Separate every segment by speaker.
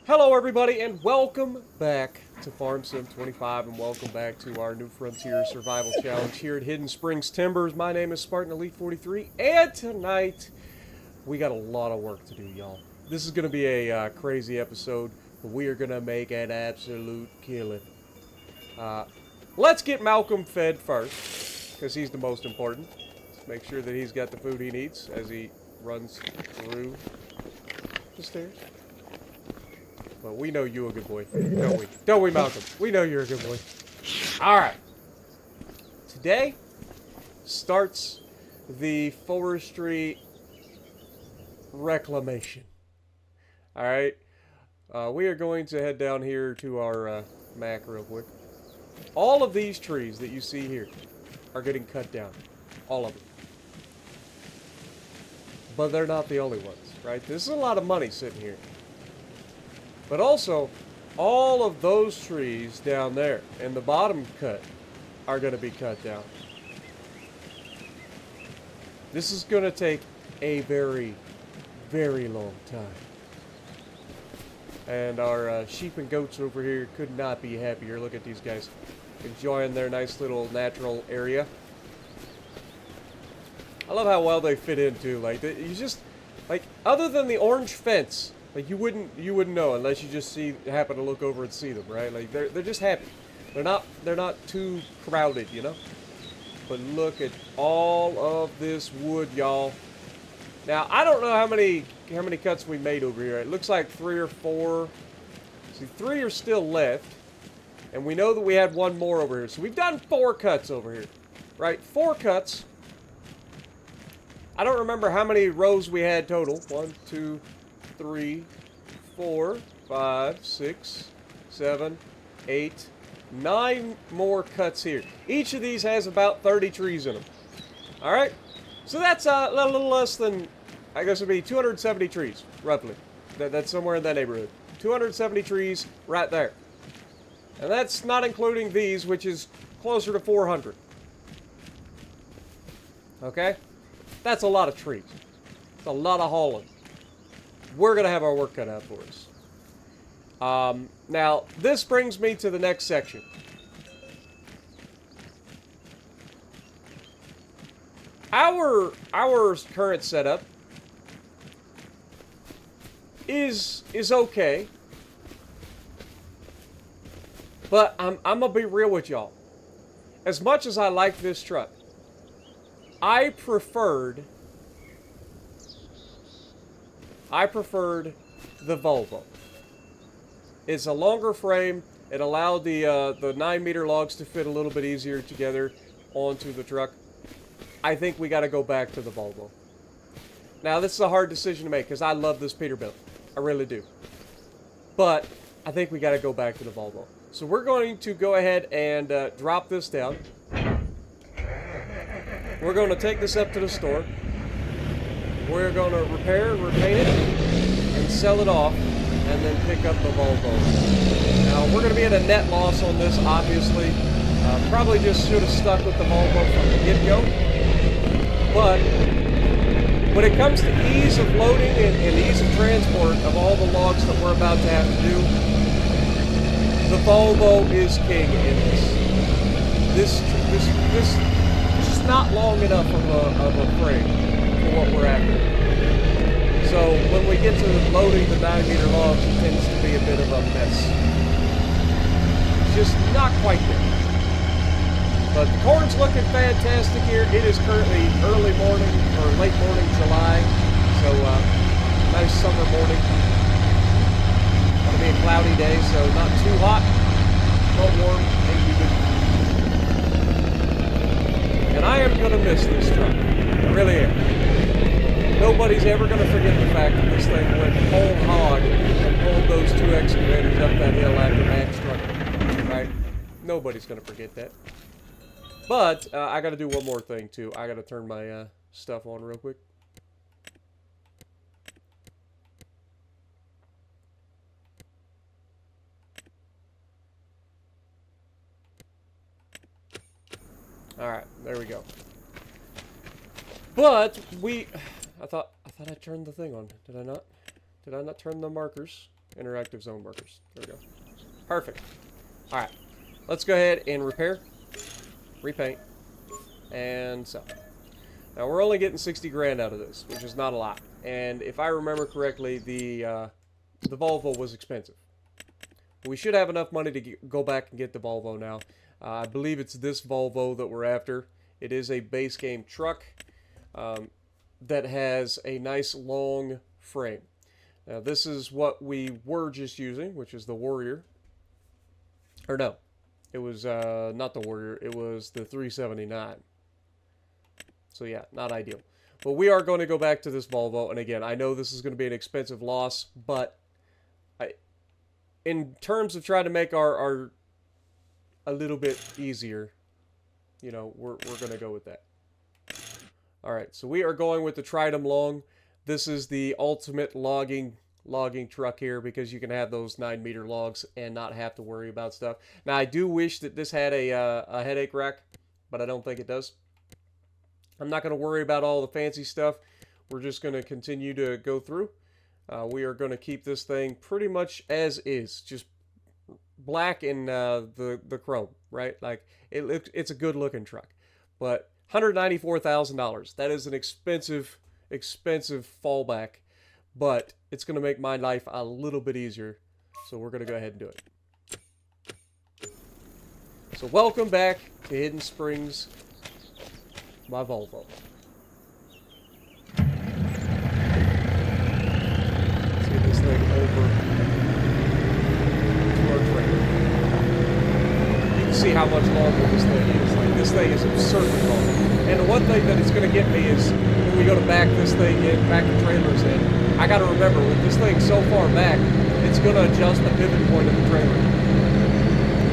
Speaker 1: Hello everybody and welcome back to Farm Sim 25 and welcome back to our New Frontier Survival Challenge here at Hidden Springs Timbers. My name is Spartan Elite 43 and tonight we got a lot of work to do, y'all. This is going to be a crazy episode, but we are going to make an absolute killing. Let's get Malcolm fed first because he's the most important. Let's make sure that he's got the food he needs as he runs through the stairs. But we know you a good boy, don't we? Don't we, Malcolm? We know you're a good boy. Alright. Today starts the forestry reclamation. Alright. We are going to head down here to our Mac real quick. All of these trees that you see here are getting cut down. All of them. But they're not the only ones, right? This is a lot of money sitting here. But also, all of those trees down there in the bottom cut are going to be cut down. This is going to take a very, very long time. And our sheep and goats over here could not be happier. Look at these guys enjoying their nice little natural area. I love how well they fit in too. Like, you just, like, other than the orange fence, like, you wouldn't know unless you just happen to look over and see them, right? Like, they're just happy. They're not too crowded, you know? But look at all of this wood, y'all. Now, I don't know how many cuts we made over here. It looks like 3 or 4. See, 3 are still left. And we know that we had 1 more over here. So we've done 4 cuts over here. Right? 4 cuts. I don't remember how many rows we had total. 1, 2, 3, 4, 5, 6, 7, 8, 9 more cuts here. Each of these has about 30 trees in them. Alright? So that's a little less than, I guess it would be 270 trees, roughly. That's somewhere in that neighborhood. 270 trees right there. And that's not including these, which is closer to 400. Okay? That's a lot of trees. It's a lot of hauling. We're going to have our work cut out for us. Now, this brings me to the next section. Our current setup is okay. But I'm going to be real with y'all. As much as I like this truck, I preferred the Volvo. It's a longer frame. It allowed the 9-meter logs to fit a little bit easier together onto the truck. I think we got to go back to the Volvo. Now, this is a hard decision to make because I love this Peterbilt. I really do. But I think we got to go back to the Volvo. So we're going to go ahead and drop this down. We're going to take this up to the store. We're going to repair, repaint it, and sell it off, and then pick up the Volvo. Now, we're going to be at a net loss on this, obviously. Probably just should have stuck with the Volvo from the get-go. But when it comes to ease of loading and ease of transport of all the logs that we're about to have to do, the Volvo is king in this. This is not long enough of a frame what we're after. So when we get to loading the 9-meter logs, it tends to be a bit of a mess. Just not quite there. But the corn's looking fantastic here. It is currently early morning or late morning July. So nice summer morning. It'll be a cloudy day, so not too hot, not warm, and humid. And I am gonna miss this truck. I really am. Nobody's ever going to forget the fact that this thing went whole hog and pulled those 2 excavators up that hill after Max truck. Right? Nobody's going to forget that. But I got to do one more thing too. I got to turn my stuff on real quick. All right, there we go. But I thought I turned the thing on. Did I not? Did I not turn the markers Interactive zone markers. There we go. Perfect. All right. Let's go ahead and repair, repaint, and sell. Now we're only getting 60 grand out of this, which is not a lot. And if I remember correctly, the Volvo was expensive. We should have enough money to go back and get the Volvo now. I believe it's this Volvo that we're after. It is a base game truck that has a nice long frame. Now this is what we were just using, which is the Warrior. Or no, it was not the Warrior, it was the 379. So yeah, not ideal. But we are going to go back to this Volvo, and again, I know this is going to be an expensive loss, but in terms of trying to make our a little bit easier, you know, we're going to go with that. All right, so we are going with the Tridem Long. This is the ultimate logging truck here because you can have those 9-meter logs and not have to worry about stuff. Now, I do wish that this had a headache rack, but I don't think it does. I'm not going to worry about all the fancy stuff. We're just going to continue to go through. We are going to keep this thing pretty much as is, just black and the chrome, right? Like it's a good looking truck, but $194,000. That is an expensive fallback, but it's going to make my life a little bit easier. So we're going to go ahead and do it. So welcome back to Hidden Springs, my Volvo. Let's get this thing over to our trailer. You can see how much longer this thing is. Like, this thing is absurdly long. And the one thing that it's going to get me is when we go to back this thing in, back the trailers in, I got to remember with this thing so far back, it's going to adjust the pivot point of the trailer.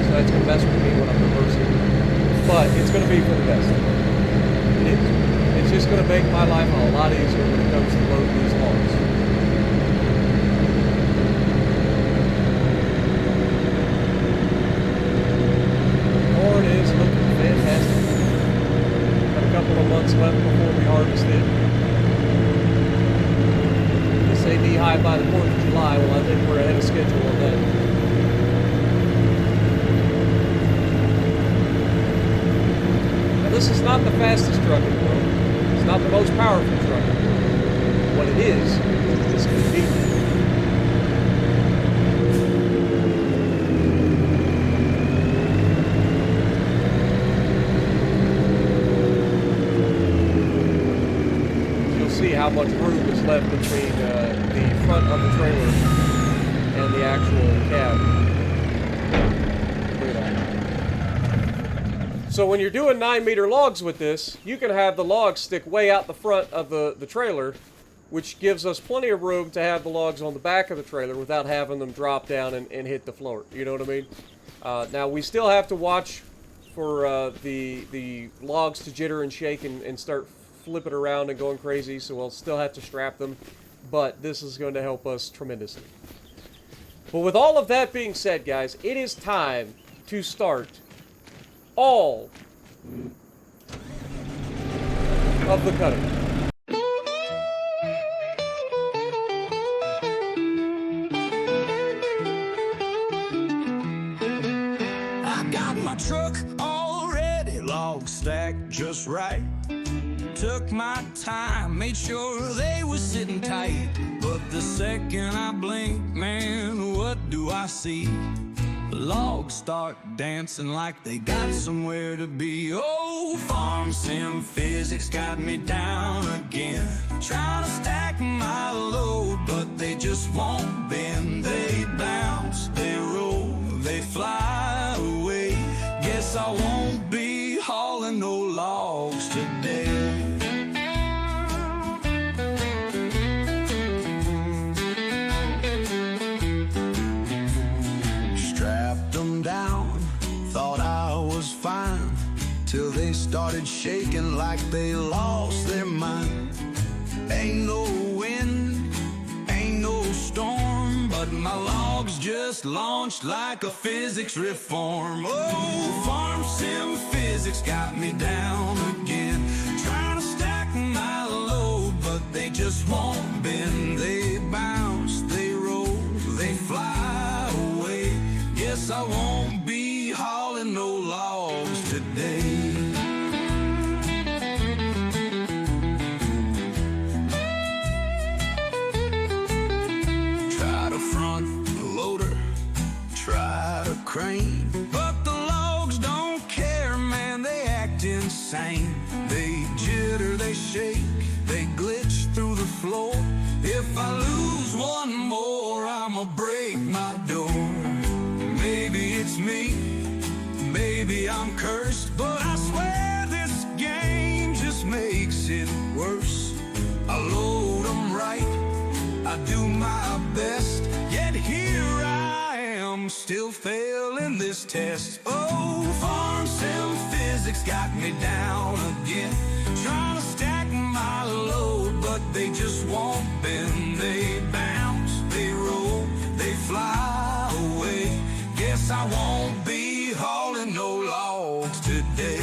Speaker 1: So that's going to mess with me when I'm reversing. But it's going to be for the best. It's just going to make my life a lot easier when it comes to loading these logs. Corn is looking fantastic. Got a couple of months left before we harvest it. They say knee high by the 4th of July. Well, I think we're ahead of schedule on that. This is not the fastest truck in the world. It's not the most powerful truck. What it is convenient. You'll see how much room is left between the front of the trailer and the actual cab. Look at that. So when you're doing 9-meter logs with this, you can have the logs stick way out the front of the trailer, which gives us plenty of room to have the logs on the back of the trailer without having them drop down and hit the floor. You know what I mean? Now, we still have to watch for the logs to jitter and shake and start flipping around and going crazy, so we'll still have to strap them, but this is going to help us tremendously. But with all of that being said, guys, it is time to start all of the cutting.
Speaker 2: I got my truck already, log stacked just right. Took my time, made sure they were sitting tight. But the second I blink, man, what do I see? Logs start dancing like they got somewhere to be. Oh, farm sim physics got me down again. Trying to stack my load, but they just won't bend. They bounce, they roll, they fly away. Guess I won't be hauling no logs today. Till they started shaking like they lost their mind. Ain't no wind, ain't no storm, but my logs just launched like a physics reform. Oh, farm sim physics got me down again. Trying to stack my load, but they just won't bend. They bounce, they roll, they fly Guess I won't be hauling no logs today. Try to front the loader, try to crane, but the logs don't care, man, they act insane. They jitter, they shake, they glitch through the floor. If I lose one more, I'ma break my door. Maybe it's me, maybe I'm cursed, but I swear this game just makes it worse. I load 'em right, I do my best, yet here I am, still failing this test. Oh, farm sim physics got me down again, trying to stack my load, but they just won't bend. They bounce, they roll, they fly away. Guess I won't be hauling no logs today.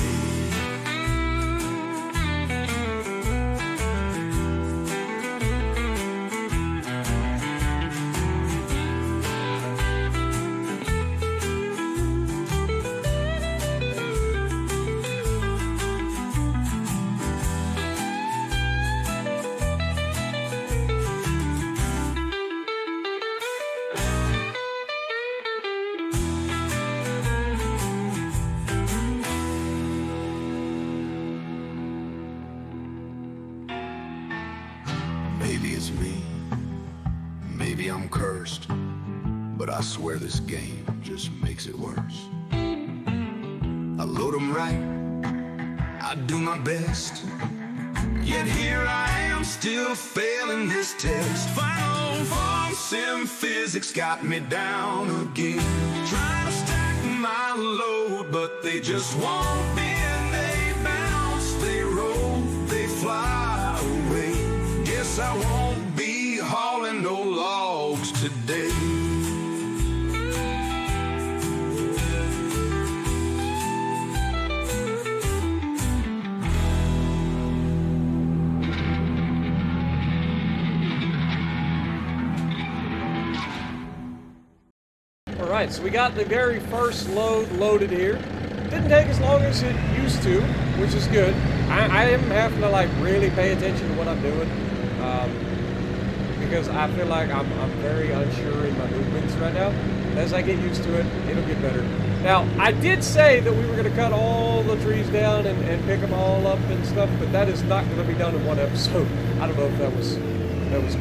Speaker 2: Maybe it's me, maybe I'm cursed, but I swear this game just makes it worse. I load 'em right, I do my best, yet here I am, still failing this test. Final farm sim physics got me down again, trying to stack my load, but they just won't bend. They bounce, they roll, they fly away. Guess I won't be hauling no logs today.
Speaker 1: Alright, so we got the very first load loaded here. Didn't take as long as it used to, which is good. I am having to like really pay attention to what I'm doing. Because I feel like I'm very unsure in my movements right now. As I get used to it, it'll get better. Now, I did say that we were going to cut all the trees down and pick them all up and stuff, but that is not going to be done in one episode. I don't know if that was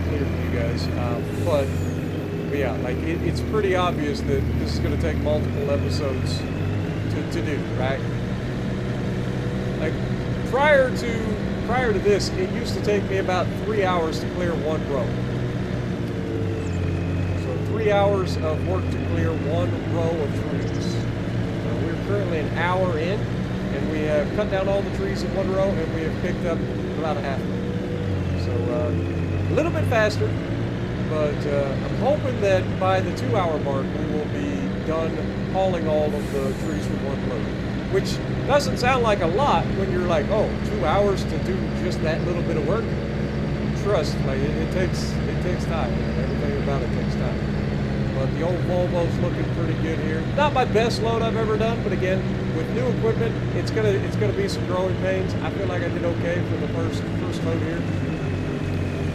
Speaker 1: clear to you guys. But yeah, like it's pretty obvious that this is going to take multiple episodes to do, right? Like prior to this, it used to take me about 3 hours to clear one row. So 3 hours of work to clear one row of trees. We're currently an hour in, and we have cut down all the trees in one row, and we have picked up about a half of them. So a little bit faster, but I'm hoping that by the 2 hour mark, we will be done hauling all of the trees from one load. Which doesn't sound like a lot when you're like, oh, 2 hours to do just that little bit of work. Trust, like it takes time. Everything about it takes time. But the old Volvo's looking pretty good here. Not my best load I've ever done, but again, with new equipment, it's gonna be some growing pains. I feel like I did okay for the first load here.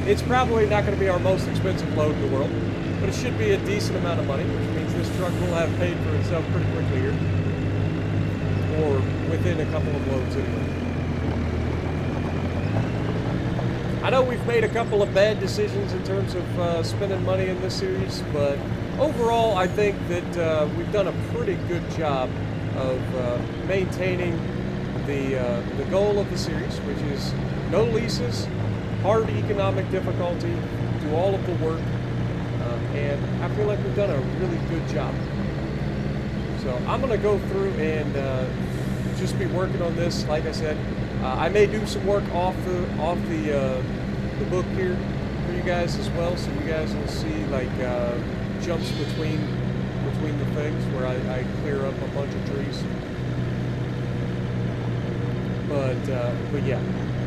Speaker 1: It's probably not going to be our most expensive load in the world, but it should be a decent amount of money, which means this truck will have paid for itself pretty quickly here. Or within a couple of loads anyway. I know we've made a couple of bad decisions in terms of spending money in this series, but overall I think that we've done a pretty good job of maintaining the goal of the series, which is no leases, hard economic difficulty, do all of the work, and I feel like we've done a really good job. So I'm going to go through and just be working on this. Like I said, I may do some work off the book here for you guys as well, so you guys will see like jumps between the things where I clear up a bunch of trees. But yeah,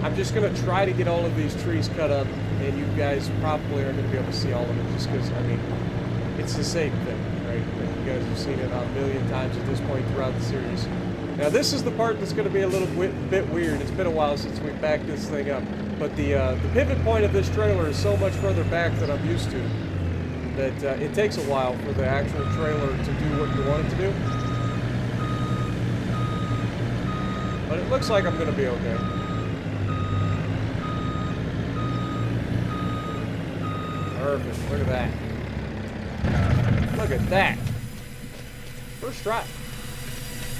Speaker 1: I'm just going to try to get all of these trees cut up, and you guys probably aren't going to be able to see all of it just because, I mean, it's the same thing. right? You guys have seen it a million times at this point throughout the series. Now this is the part that's going to be a little bit weird. It's been a while since we backed this thing up, but the pivot point of this trailer is so much further back than I'm used to that it takes a while for the actual trailer to do what you want it to do. But it looks like I'm going to be okay. Perfect. Look at that. Look at that. First try.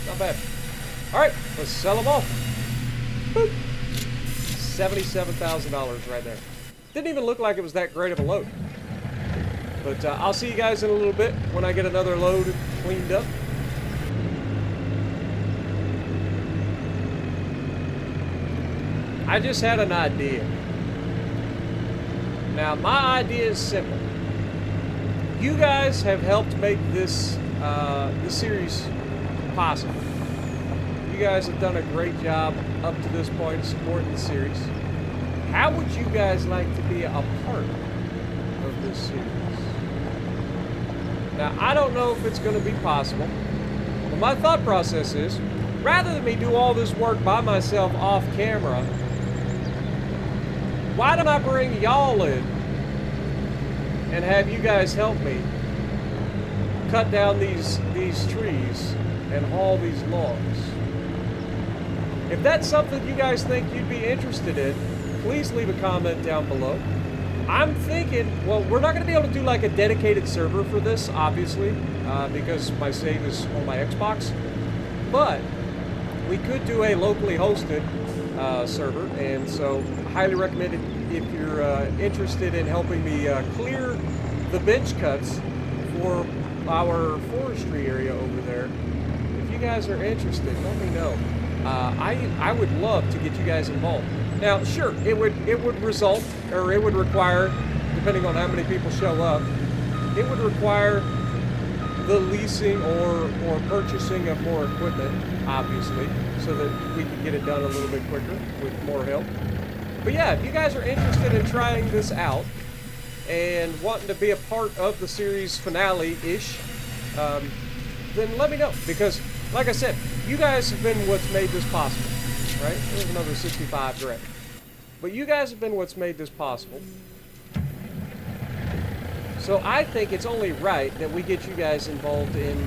Speaker 1: Not bad. Alright, let's sell them off. Boop. $77,000 right there. Didn't even look like it was that great of a load. But I'll see you guys in a little bit when I get another load cleaned up. I just had an idea. Now, my idea is simple. You guys have helped make this series possible. You guys have done a great job up to this point supporting the series. How would you guys like to be a part of this series? Now, I don't know if it's going to be possible, but my thought process is, rather than me do all this work by myself off camera, why don't I bring y'all in and have you guys help me cut down these trees and haul these logs? If that's something you guys think you'd be interested in, please leave a comment down below. I'm thinking, well, we're not going to be able to do like a dedicated server for this, obviously, because my save is on my Xbox. But we could do a locally hosted server, and so I highly recommend it if you're interested in helping me clear the bench cuts for our forestry area over there. If you guys are interested, let me know. I would love to get you guys involved. Now, sure, it would result, or it would require, depending on how many people show up, it would require the leasing or purchasing of more equipment, obviously, so that we can get it done a little bit quicker with more help. But yeah, if you guys are interested in trying this out and wanting to be a part of the series finale-ish, then let me know, because like I said, you guys have been what's made this possible, right? There's another 65 grand. But you guys have been what's made this possible. So I think it's only right that we get you guys involved in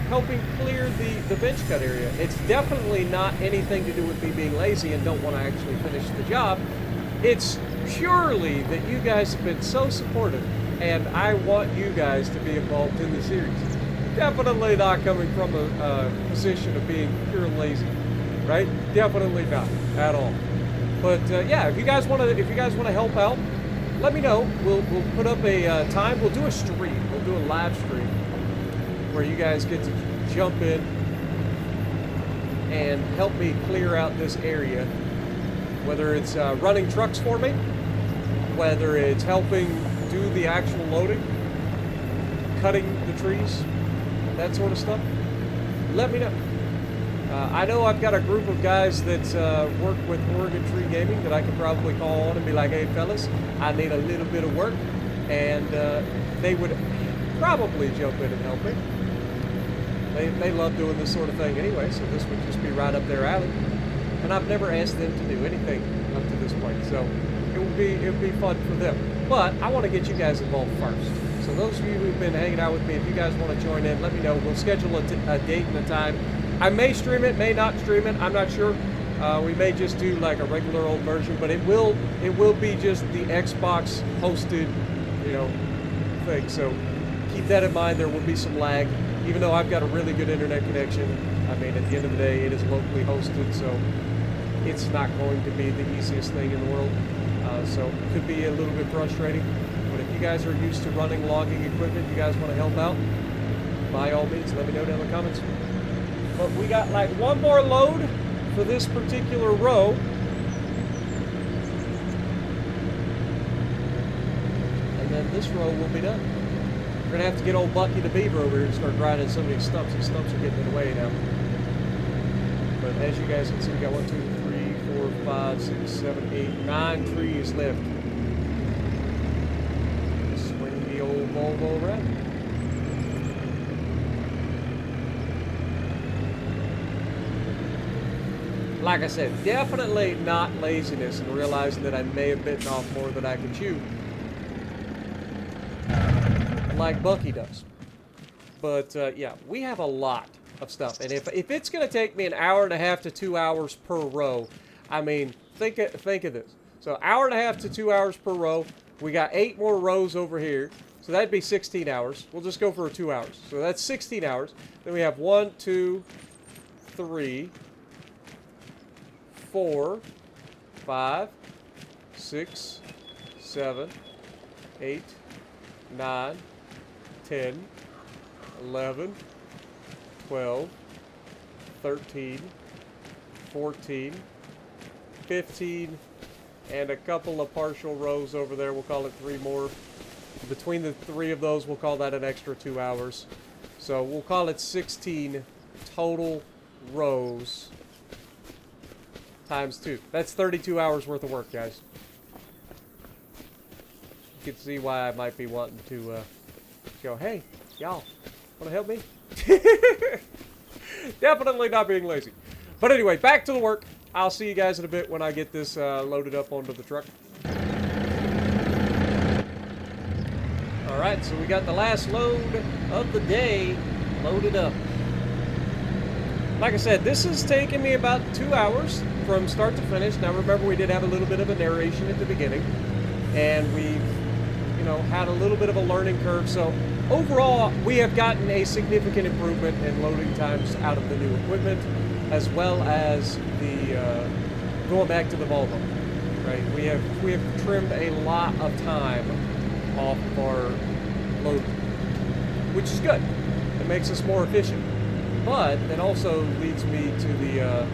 Speaker 1: helping clear the bench cut area. It's definitely not anything to do with me being lazy and don't want to actually finish the job. It's purely that you guys have been so supportive, and I want you guys to be involved in the series. Definitely not coming from a position of being pure lazy, right? Definitely not at all. But yeah, if you guys want to help out, let me know. We'll put up a time. We'll do a stream. We'll do a live stream where you guys get to jump in and help me clear out this area. Whether it's running trucks for me, whether it's helping do the actual loading, cutting the trees, that sort of stuff, let me know. I know I've got a group of guys that work with Oregon Tree Gaming that I could probably call on and be like, hey fellas, I need a little bit of work, and they would probably jump in and help me. They love doing this sort of thing anyway, so this would just be right up their alley. And I've never asked them to do anything up to this point, so it would be fun for them. But I want to get you guys involved first. So those of you who've been hanging out with me, if you guys want to join in, let me know. We'll schedule a date and a time. I may stream it, may not stream it. I'm not sure. We may just do like a regular old version, but it will be just the Xbox hosted, thing. So keep that in mind. There will be some lag, even though I've got a really good internet connection. I mean, at the end of the day, it is locally hosted, so it's not going to be the easiest thing in the world. So it could be a little bit frustrating. But if you guys are used to running logging equipment, you guys want to help out, by all means, let me know down in the comments. But we got like one more load for this particular row. And then this row will be done. We're going to have to get old Bucky the Beaver over here and start grinding some of these stumps. These stumps are getting in the way now. But as you guys can see, we got 1, 2, 3, 4, 5, 6, 7, 8, 9 trees left. Swing the old Volvo around. like I said, definitely not laziness and realizing that I may have bitten off more than I could chew. Like Bucky does. But, yeah, we have a lot of stuff. And if it's going to take me an hour and a half to 2 hours per row, I mean, think of this. So, hour and a half to 2 hours per row. We got 8 more rows over here. So, that'd be 16 hours. We'll just go for 2 hours. So, that's 16 hours. Then we have 1, 2, 3, 4, 5, 6, 7, 8, 9, 10, 11, 12, 13, 14, 15, and a couple of partial rows over there. We'll call it 3 more. Between the 3 of those, we'll call that an extra 2 hours. So we'll call it 16 total rows times 2. That's 32 hours worth of work, guys. You can see why I might be wanting to go, hey, y'all, want to help me? Definitely not being lazy. But anyway, back to the work. I'll see you guys in a bit when I get this loaded up onto the truck. Alright, so we got the last load of the day loaded up. Like I said, this has taken me about 2 hours from start to finish. Now remember, we did have a little bit of a narration at the beginning. And we've, you know, had a little bit of a learning curve. So overall, we have gotten a significant improvement in loading times out of the new equipment, as well as the going back to the Volvo. Right, we have trimmed a lot of time off of our load, which is good. It makes us more efficient, but it also leads me to the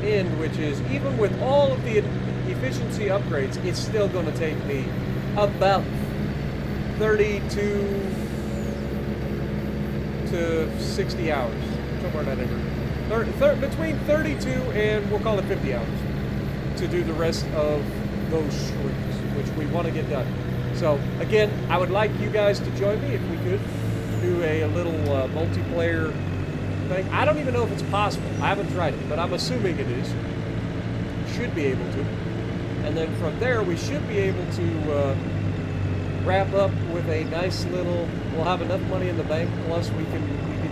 Speaker 1: end, which is even with all of the efficiency upgrades, it's still going to take me about 32 to 60 hours, somewhere in that neighborhood. Between 32 and we'll call it 50 hours to do the rest of those streams, which we want to get done. So again, I would like you guys to join me if we could do a little multiplayer thing. I don't even know if it's possible. I haven't tried it, but I'm assuming it is. Should be able to. And then from there, we should be able to wrap up with a nice little. We'll have enough money in the bank, plus we can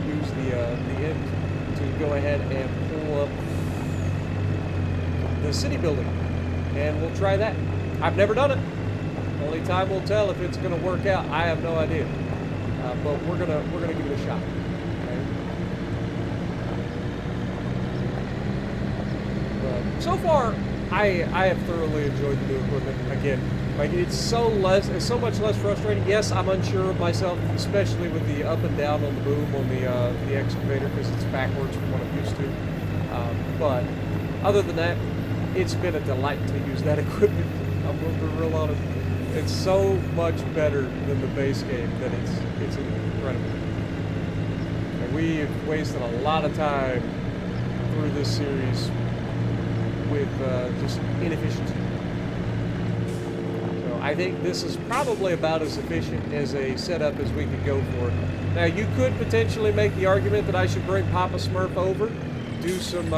Speaker 1: use the end to go ahead and pull up the city building, and we'll try that. I've never done it. Only time will tell if it's going to work out. I have no idea, but we're gonna give it a shot. Okay? But so far, I have thoroughly enjoyed the new equipment. Again, like it's so much less frustrating. Yes, I'm unsure of myself, especially with the up and down on the boom on the excavator because it's backwards from what I'm used to. But other than that, it's been a delight to use that equipment. I'm going to be real honest. It's so much better than the base game that it's incredible. And we've wasted a lot of time through this series with just inefficiency. So I think this is probably about as efficient as a setup as we could go for. Now you could potentially make the argument that I should bring Papa Smurf over, do some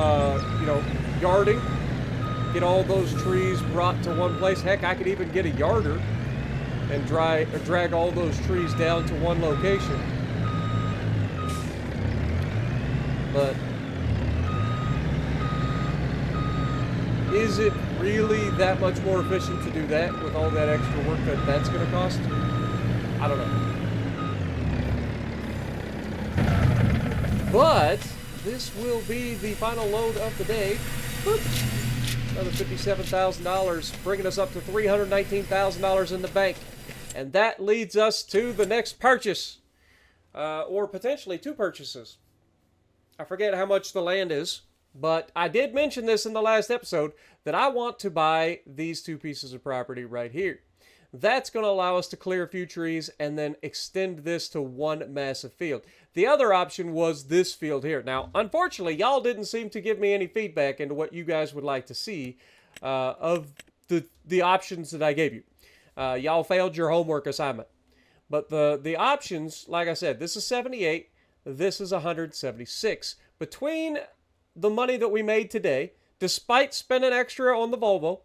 Speaker 1: yarding, get all those trees brought to one place. Heck, I could even get a yarder and drag all those trees down to one location. But is it really that much more efficient to do that with all that extra work that's going to cost? I don't know. But this will be the final load of the day. Boop. Another $57,000, bringing us up to $319,000 in the bank. And that leads us to the next purchase. Or potentially 2 purchases. I forget how much the land is, but I did mention this in the last episode that I want to buy these 2 pieces of property right here. That's going to allow us to clear a few trees and then extend this to one massive field. The other option was this field here. Now, unfortunately, y'all didn't seem to give me any feedback into what you guys would like to see of the options that I gave you. Y'all failed your homework assignment. But the options, like I said, this is 78, this is 176. Between the money that we made today, despite spending extra on the Volvo,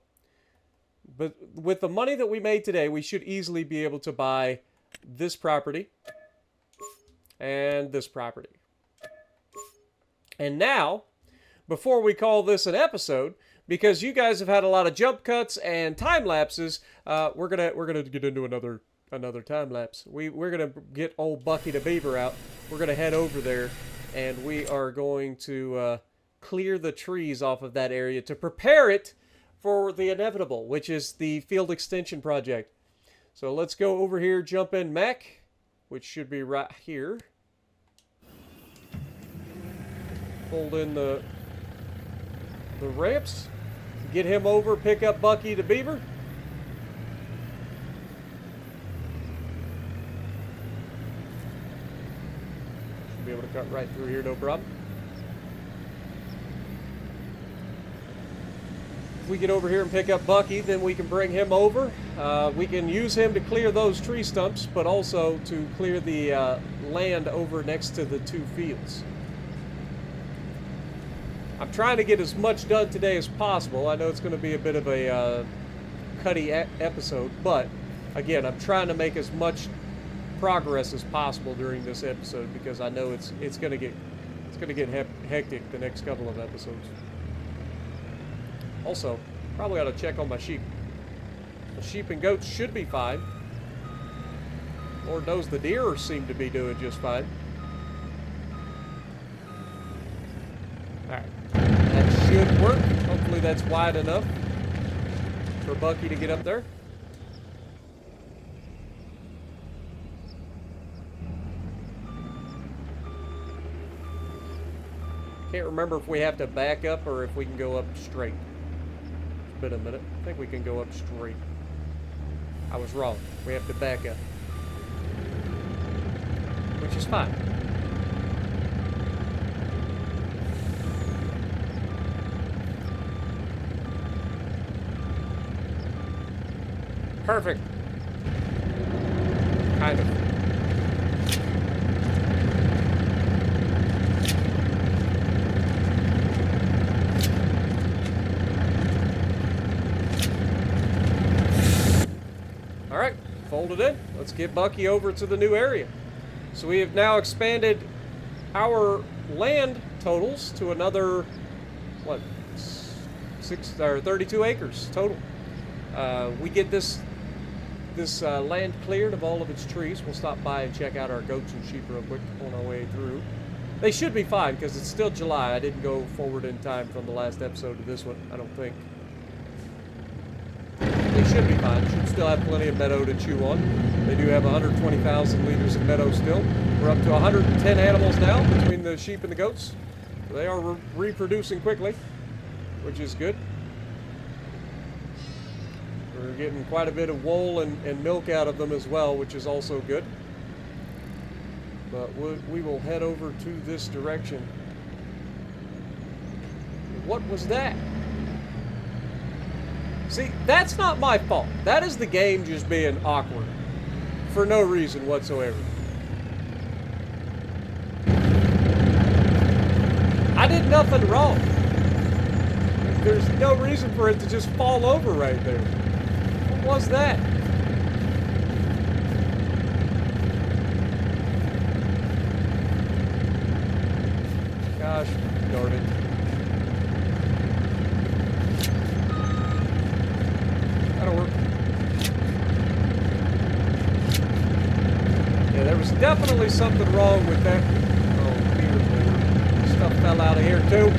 Speaker 1: but with the money that we made today, we should easily be able to buy this property and this property. And now, before we call this an episode, because you guys have had a lot of jump cuts and time lapses, we're gonna get into another time lapse. We're gonna get old Bucky the Beaver out. We're gonna head over there, and we are going to clear the trees off of that area to prepare it for the inevitable, which is the field extension project. So let's go over here, jump in Mac, which should be right here. Fold in the ramps, get him over, pick up Bucky the Beaver. Should be able to cut right through here, no problem. If we get over here and pick up Bucky, then we can bring him over. We can use him to clear those tree stumps, but also to clear the land over next to the two fields. I'm trying to get as much done today as possible. I know it's going to be a bit of a cutty episode, but again, I'm trying to make as much progress as possible during this episode because I know it's going to get hectic the next couple of episodes. Also, probably ought to check on my sheep. The sheep and goats should be fine. Lord knows the deer seem to be doing just fine. Alright. That should work. Hopefully that's wide enough for Bucky to get up there. Can't remember if we have to back up or if we can go up straight. It's been a minute. I think we can go up straight. I was wrong. We have to back up. Which is fine. Perfect. Kind of. All right, fold it in. Let's get Bucky over to the new area. So we have now expanded our land totals to another, what, 32 acres total. We get this land cleared of all of its trees. We'll stop by and check out our goats and sheep real quick on our way through. They should be fine because it's still July. I didn't go forward in time from the last episode to this one, I don't think. They should be fine. Should still have plenty of meadow to chew on. They do have 120,000 liters of meadow still. We're up to 110 animals now between the sheep and the goats. So they are reproducing quickly, which is good. We're getting quite a bit of wool and milk out of them as well, which is also good. But we will head over to this direction. What was that? See, that's not my fault. That is the game just being awkward for no reason whatsoever. I did nothing wrong. There's no reason for it to just fall over right there. What was that? Gosh darn it. That'll work. Yeah, there was definitely something wrong with that. Oh, dear. Stuff fell out of here too.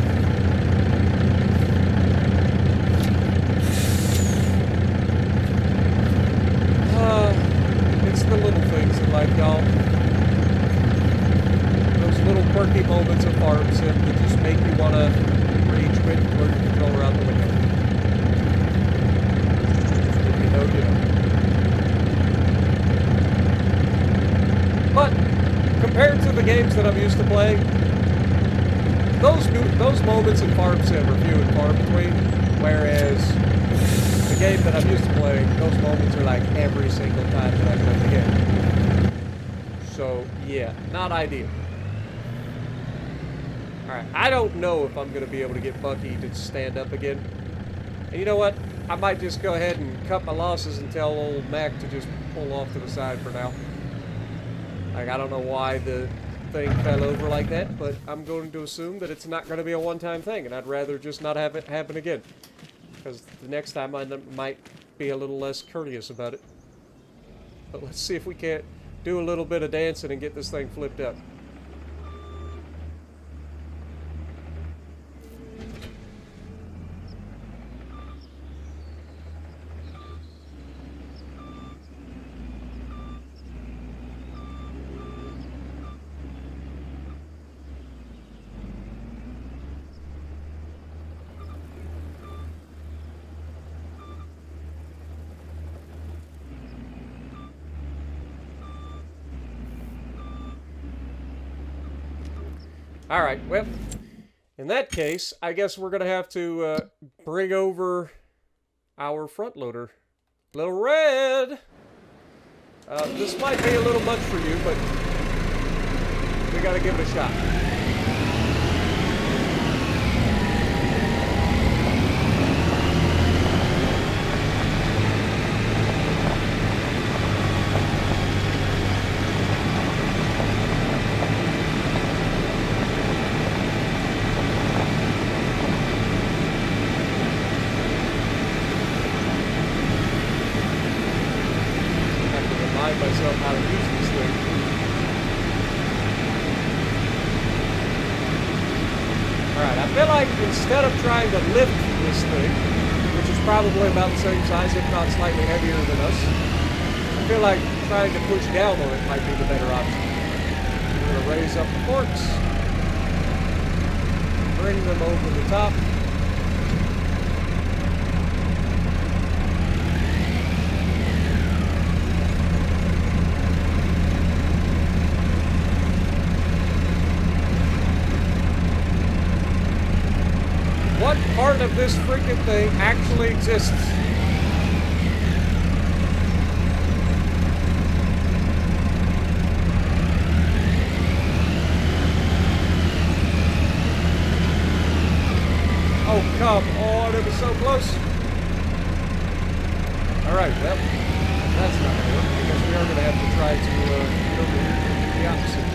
Speaker 1: It's the little things in life, y'all. Those little quirky moments of farm sim that just make you want to rage quit and throw your controller out the window. If you know, you know. But compared to the games that I'm used to playing, those moments in farm sim are few and far between, whereas the game that I'm used to playing, those moments are like every single time that I play the game. So, yeah, not ideal. Alright, I don't know if I'm going to be able to get Bucky to stand up again. And you know what? I might just go ahead and cut my losses and tell old Mac to just pull off to the side for now. Like, I don't know why the thing fell over like that, but I'm going to assume that it's not going to be a one-time thing, and I'd rather just not have it happen again. Because the next time I might be a little less courteous about it. But let's see if we can't do a little bit of dancing and get this thing flipped up. Alright, well, in that case, I guess we're going to have to bring over our front loader. Little Red! This might be a little much for you, but we got to give it a shot. Myself how to use this thing. Alright, I feel like instead of trying to lift this thing, which is probably about the same size, if not slightly heavier than us, I feel like trying to push down on it might be the better option. We're going to raise up the forks, bring them over the top. What part of this freaking thing actually exists? Oh, come on, it was so close. Alright, well, that's not going to work, because we are going to have to try to get over here and do the opposite.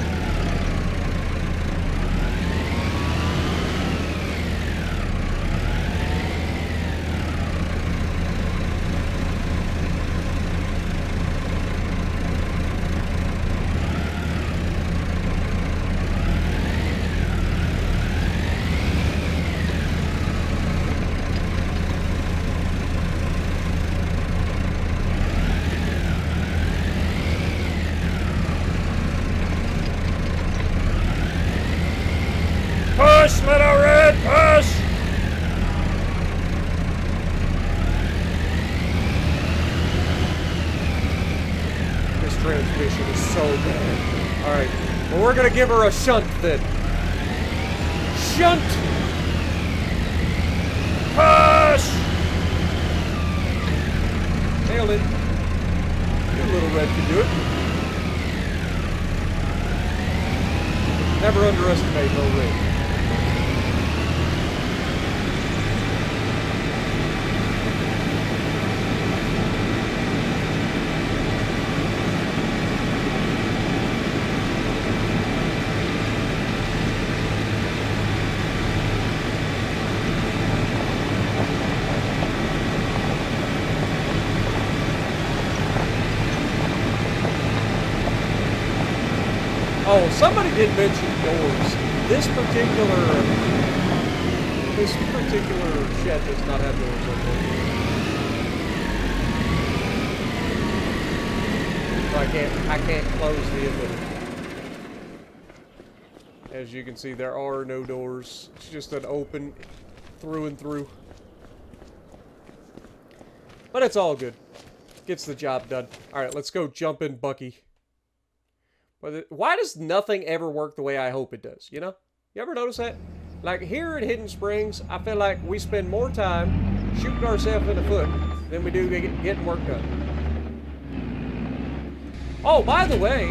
Speaker 1: Push, Little Red, push! This transmission is so bad. Alright, well, we're gonna give her a shunt then. Shunt! Push! Nailed it. Good Little Red can do it. Never underestimate Little Red. Oh, somebody did mention doors. This particular shed does not have doors on it. So I can't close the end of it. As you can see, there are no doors. It's just an open through and through. But it's all good. Gets the job done. Alright, let's go jump in Bucky. But why does nothing ever work the way I hope it does, you know? You ever notice that? Like, here at Hidden Springs, I feel like we spend more time shooting ourselves in the foot than we do getting work done. Oh, by the way,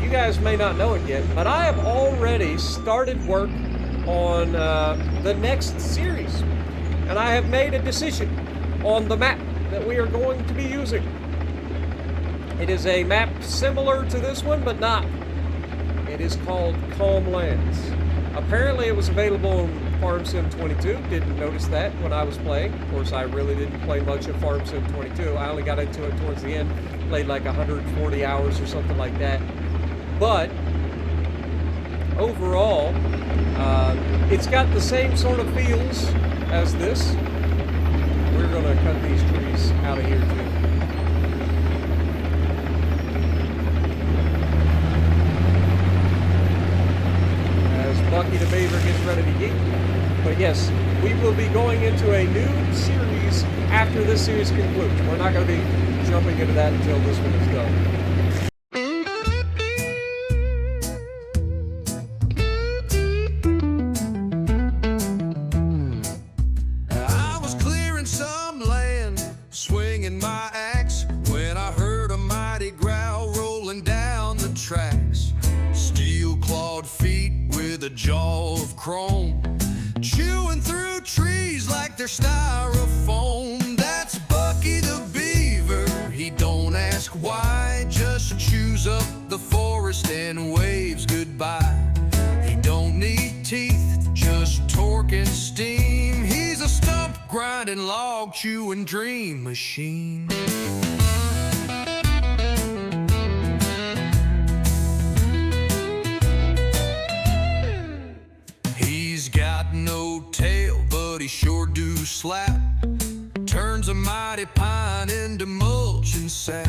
Speaker 1: you guys may not know it yet, but I have already started work on the next series. And I have made a decision on the map that we are going to be using. It is a map similar to this one, but not. It is called Calm Lands. Apparently it was available in Farm Sim 22. Didn't notice that when I was playing. Of course, I really didn't play much of Farm Sim 22. I only got into it towards the end. Played like 140 hours or something like that. But overall, it's got the same sort of feels as this. We're going to cut these trees out of here too. Bucky the Beaver gets ready to eat. But yes, we will be going into a new series after this series concludes. We're not going to be jumping into that until this one is done.
Speaker 2: I was clearing some land, swinging my axe, when I heard a mighty growl rolling down the tracks. Steel-clawed feet with a jaw of chrome, chewing through trees like they're styrofoam. That's Bucky the Beaver. He don't ask why, just chews up the forest and waves goodbye. He don't need teeth, just torque and steam. He's a stump grinding, log chewing dream machine. No tail, but he sure do slap. Turns a mighty pine into mulch and sap.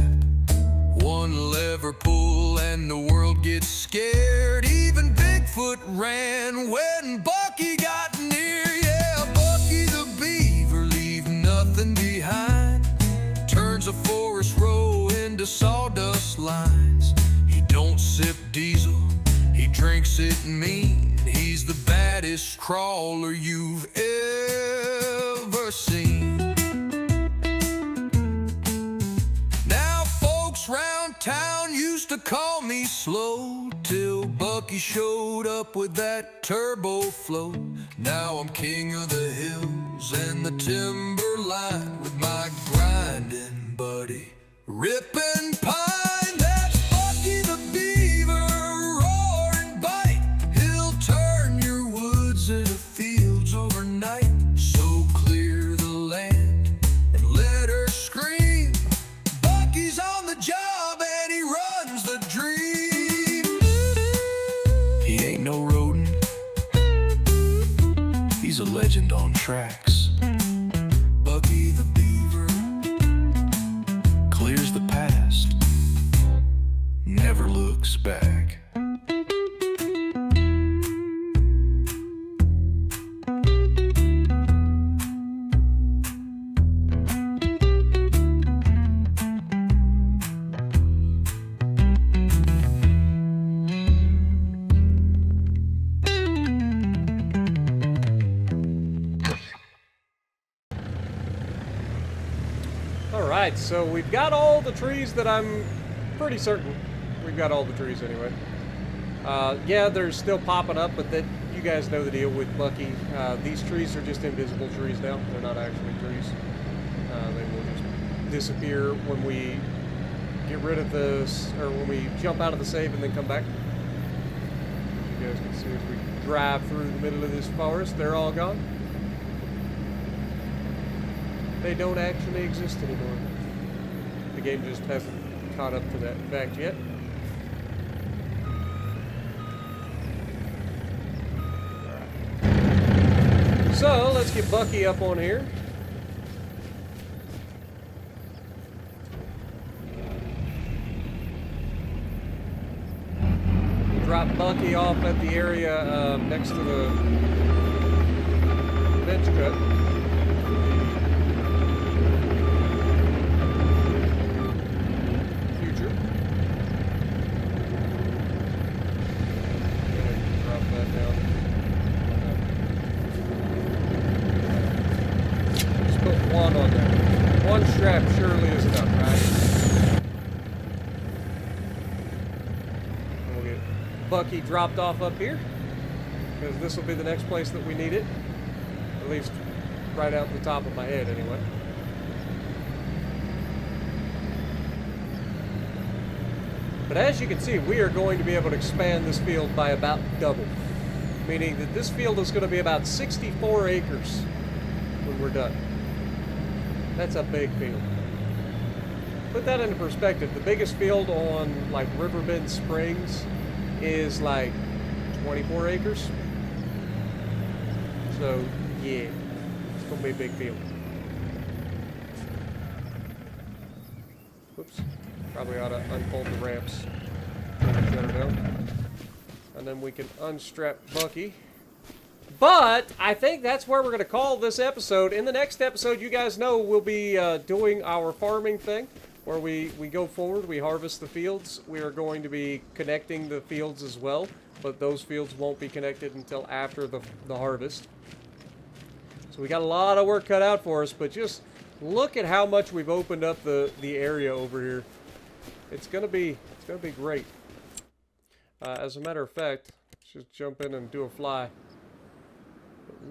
Speaker 2: One lever pull and the world gets scared. Even Bigfoot ran when Bucky got near. Yeah, Bucky the Beaver, leave nothing behind. Turns a forest row into sawdust lines. He don't sip diesel, he drinks it mean. He's the baddest crawler you've ever seen. Now folks round town used to call me slow, till Bucky showed up with that turbo float. Now I'm king of the hills and the timberline, with my grinding buddy ripping pine. That's Bucky the Beaver, roar and bite. He'll turn your woods into fields overnight. So clear the land and let her scream. Bucky's on the job and he runs the dream. He ain't no rodent, he's a legend on tracks. Bucky the Beaver clears the past, never looks back.
Speaker 1: Alright, so we've got all the trees that I'm pretty certain. We've got all the trees anyway. Yeah, they're still popping up, but that you guys know the deal with Bucky. These trees are just invisible trees now. They're not actually trees. They will just disappear when we get rid of this, or when we jump out of the save and then come back. You guys can see as we drive through the middle of this forest, they're all gone. They don't actually exist anymore. The game just hasn't caught up to that fact yet. Alright. So, let's get Bucky up on here. Drop Bucky off at the area next to the bench cut. One on there. One strap surely is enough, right? We'll get Bucky dropped off up here. because this will be the next place that we need it. At least right out the top of my head, anyway. But as you can see, we are going to be able to expand this field by about double. Meaning that this field is going to be about 64 acres when we're done. That's a big field. Put that into perspective. The biggest field on like Riverbend Springs is like 24 acres. So yeah, it's going to be a big field. Whoops. Probably ought to unfold the ramps. And then we can unstrap Bucky. But I think that's where we're going to call this episode. In the next episode, you guys know we'll be doing our farming thing, where we go forward, we harvest the fields. We are going to be connecting the fields as well, but those fields won't be connected until after the harvest. So we got a lot of work cut out for us, but just look at how much we've opened up the area over here. It's gonna be great. As a matter of fact, let's just jump in and do a fly.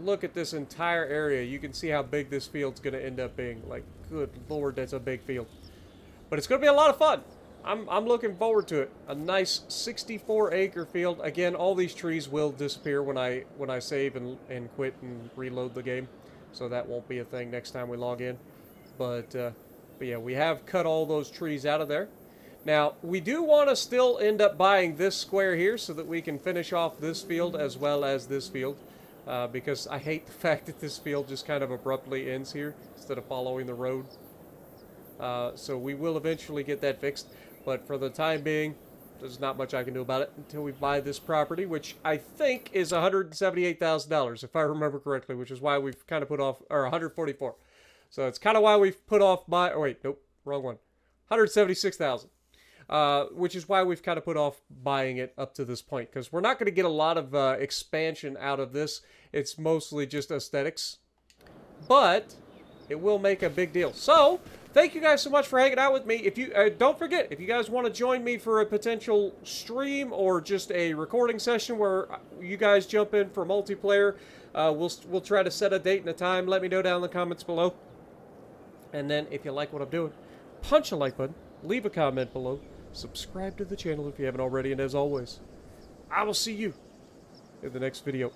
Speaker 1: Look at this entire area. You can see how big this field's gonna end up being. Like, good lord, that's a big field. But it's gonna be a lot of fun. I'm looking forward to it. A nice 64-acre field. Again, all these trees will disappear when I save and quit and reload the game, so that won't be a thing next time we log in. But yeah, we have cut all those trees out of there. Now, we do want to still end up buying this square here so that we can finish off this field as well as this field. Because I hate the fact that this field just kind of abruptly ends here instead of following the road. So we will eventually get that fixed. But for the time being, there's not much I can do about it until we buy this property, which I think is $178,000, if I remember correctly, which is why we've kind of put off, or $144,000. So it's kind of why we've put off oh wait, nope, wrong one. $176,000. Which is why we've kind of put off buying it up to this point, because we're not going to get a lot of expansion out of this. It's mostly just aesthetics, but it will make a big deal. So thank you guys so much for hanging out with me. If you don't forget, if you guys want to join me for a potential stream or just a recording session where you guys jump in for multiplayer, we'll try to set a date and a time. Let me know down in the comments below. And then if you like what I'm doing, punch a like button, leave a comment below. Subscribe to the channel if you haven't already, and as always, I will see you in the next video.